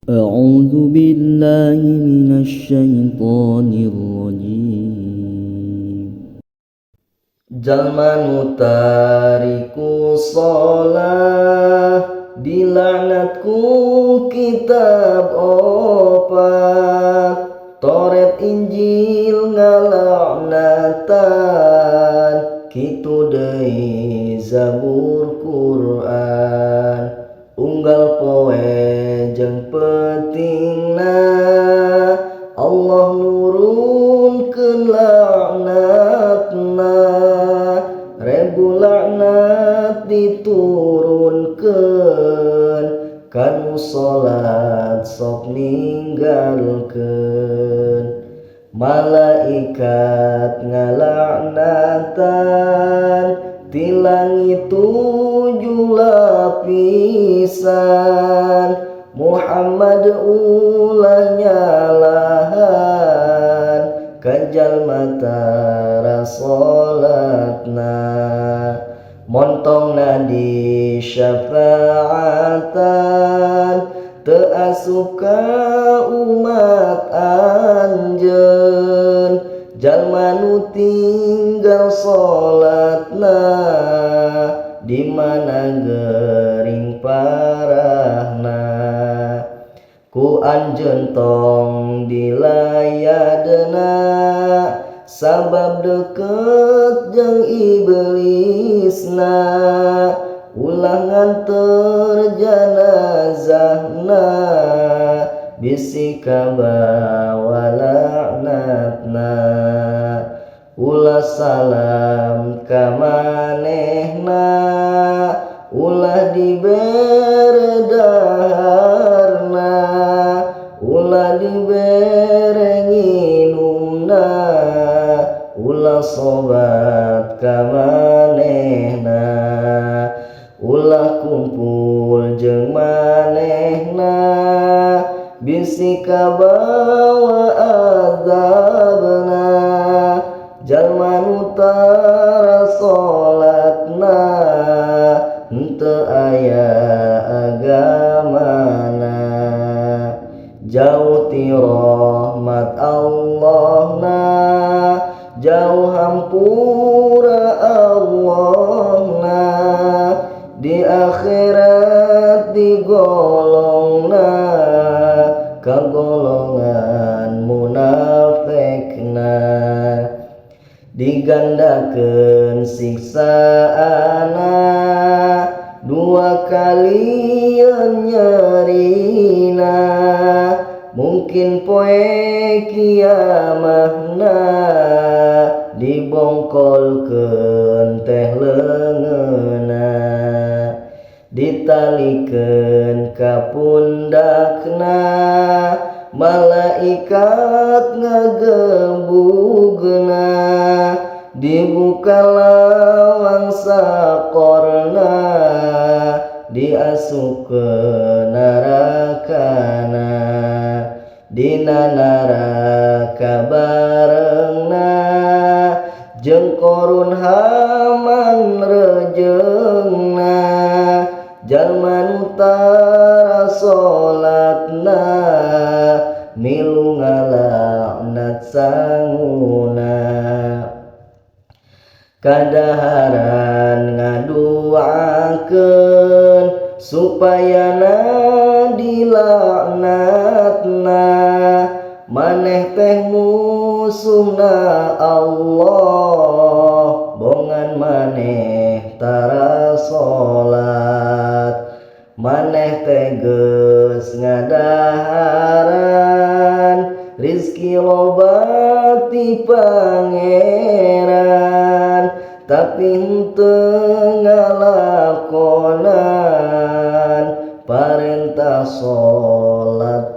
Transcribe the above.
أعوذ بالله من الشيطان الرجيم. Jalma nu tariku shalah dilaknat ku kitab opat, Toret Injil ngalaknatan, kitu deui Zabur Quran. Unggal poe jeung pentingna Allah nurunkeun laknatna, rebu laknat diturunkeun kanu salat sok ninggalkeun. Malaikat ngalaknatan ti langit 7 lapisan, Muhammad ulah nyalahan ka jalma tara salatna. Montongna di syafaatan teu asup ka umat anjeun, jalma nu tinggal salatna di mana geuring parahna. Ku anjeun tong dilayadna sabab deket jeung iblisna, ulah nganter janazahna bisi kabawa laknatna. Ulah salam ka manehna, ulah dibere daharna, ulah dibere nginumna, ulah sobat ka manehna, ulah kumpul jeung manehna bisi kabawa azabna. Jalma nu tara salatna henteu aya agamana, jauh ti rahmat Allahna, jauh hampura Allahna, di akhirat digolongna ka golongan munafikna. Digandakeun siksaana 2 kalian nyerina, mungkin poe kiamahna dibongkolkeun teh leungeunna, ditalikeun ka pundakna, malaikat ngagembugna, dibuka lawang sakorna, diasup ke narakana, dina naraka barengna jeung korun haman rejeungna. Jalma nu tara salatna milu ngalaknat sanguna, kadaharan ngaduakeun supayana dilaknatna. Maneh teh musuhna Allah, bongan maneh tara salat, maneh teh geus ngadaharan rizki loba ti Pangeran, tapi henteu ngalakonan parentah salat